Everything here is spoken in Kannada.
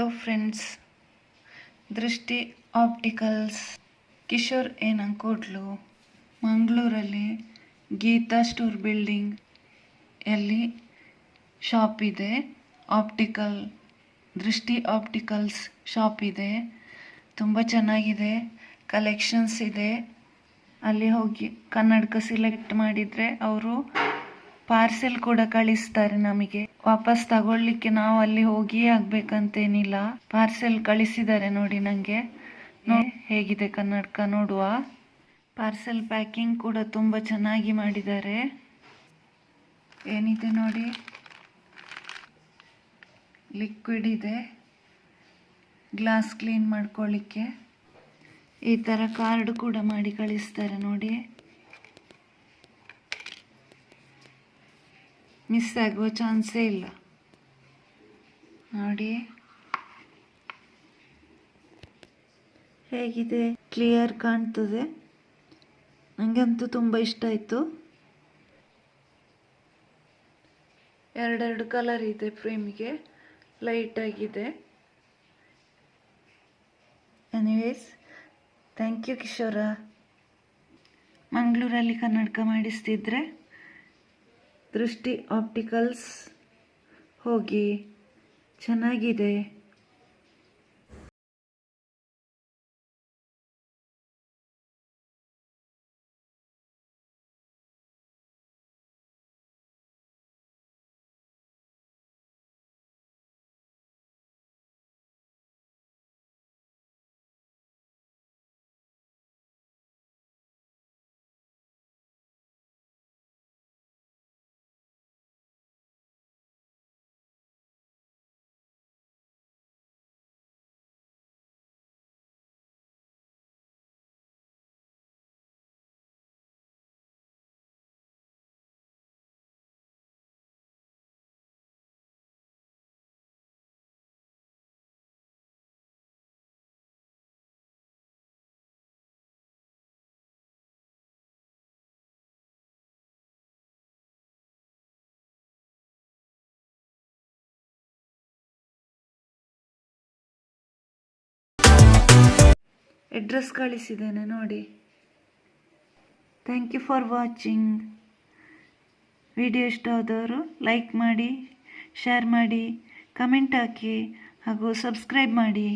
ಹಲೋ ಫ್ರೆಂಡ್ಸ್, ದೃಷ್ಟಿ ಆಪ್ಟಿಕಲ್ಸ್ ಕಿಶೋರ್ ಏನಂಕೋಟ್ಲು ಮಂಗಳೂರಲ್ಲಿ ಗೀತಾ ಸ್ಟೋರ್ ಬಿಲ್ಡಿಂಗ್ ಅಲ್ಲಿ ಶಾಪ್ ಇದೆ. ಆಪ್ಟಿಕಲ್ ದೃಷ್ಟಿ ಆಪ್ಟಿಕಲ್ಸ್ ಶಾಪ್ ಇದೆ. ತುಂಬ ಚೆನ್ನಾಗಿದೆ, ಕಲೆಕ್ಷನ್ಸ್ ಇದೆ. ಅಲ್ಲಿ ಹೋಗಿ ಕನ್ನಡಕ ಸಿಲೆಕ್ಟ್ ಮಾಡಿದರೆ ಅವರು ಪಾರ್ಸೆಲ್ ಕೂಡ ಕಳಿಸ್ತಾರೆ. ನಮಗೆ ವಾಪಸ್ ತಗೊಳ್ಳಿಕ್ಕೆ ನಾವು ಅಲ್ಲಿ ಹೋಗಿಯೇ ಆಗ್ಬೇಕಂತೇನಿಲ್ಲ, ಪಾರ್ಸೆಲ್ ಕಳಿಸಿದ್ದಾರೆ. ನೋಡಿ, ನನಗೆ ಹೇಗಿದೆ ಕನ್ನಡಕ ನೋಡುವ. ಪಾರ್ಸೆಲ್ ಪ್ಯಾಕಿಂಗ್ ಕೂಡ ತುಂಬ ಚೆನ್ನಾಗಿ ಮಾಡಿದ್ದಾರೆ. ಏನಿದೆ ನೋಡಿ, ಲಿಕ್ವಿಡ್ ಇದೆ ಗ್ಲಾಸ್ ಕ್ಲೀನ್ ಮಾಡ್ಕೊಳ್ಳಿಕ್ಕೆ. ಈ ಥರ ಕಾರ್ಡ್ ಕೂಡ ಮಾಡಿ ಕಳಿಸ್ತಾರೆ ನೋಡಿ, ಮಿಸ್ ಆಗುವ ಚಾನ್ಸೇ ಇಲ್ಲ. ನೋಡಿ ಹೇಗಿದೆ, ಕ್ಲಿಯರ್ ಕಾಣ್ತದೆ. ನನಗಂತೂ ತುಂಬ ಇಷ್ಟ ಆಯಿತು. ಎರಡೆರಡು ಕಲರ್ ಇದೆ ಫ್ರೇಮಿಗೆ, ಲೈಟ್ ಆಗಿದೆ. ಎನಿವೇಸ್, ಥ್ಯಾಂಕ್ ಯು ಕಿಶೋರ. ಮಂಗಳೂರಲ್ಲಿ ಕನ್ನಡಕ ಮಾಡಿಸ್ತಿದ್ರೆ ದೃಷ್ಟಿ ಆಪ್ಟಿಕಲ್ಸ್ ಹೋಗಿ, ಚೆನ್ನಾಗಿದೆ. ಅಡ್ರೆಸ್ ಕಳಿಸಿದ್ದೇನೆ ನೋಡಿ. Thank you for watching. Video ಇಷ್ಟ ಆದವರು ಲೈಕ್ ಮಾಡಿ, ಶೇರ್ ಮಾಡಿ, ಕಮೆಂಟ್ ಹಾಕಿ ಹಾಗೂ ಸಬ್ಸ್ಕ್ರೈಬ್ ಮಾಡಿ.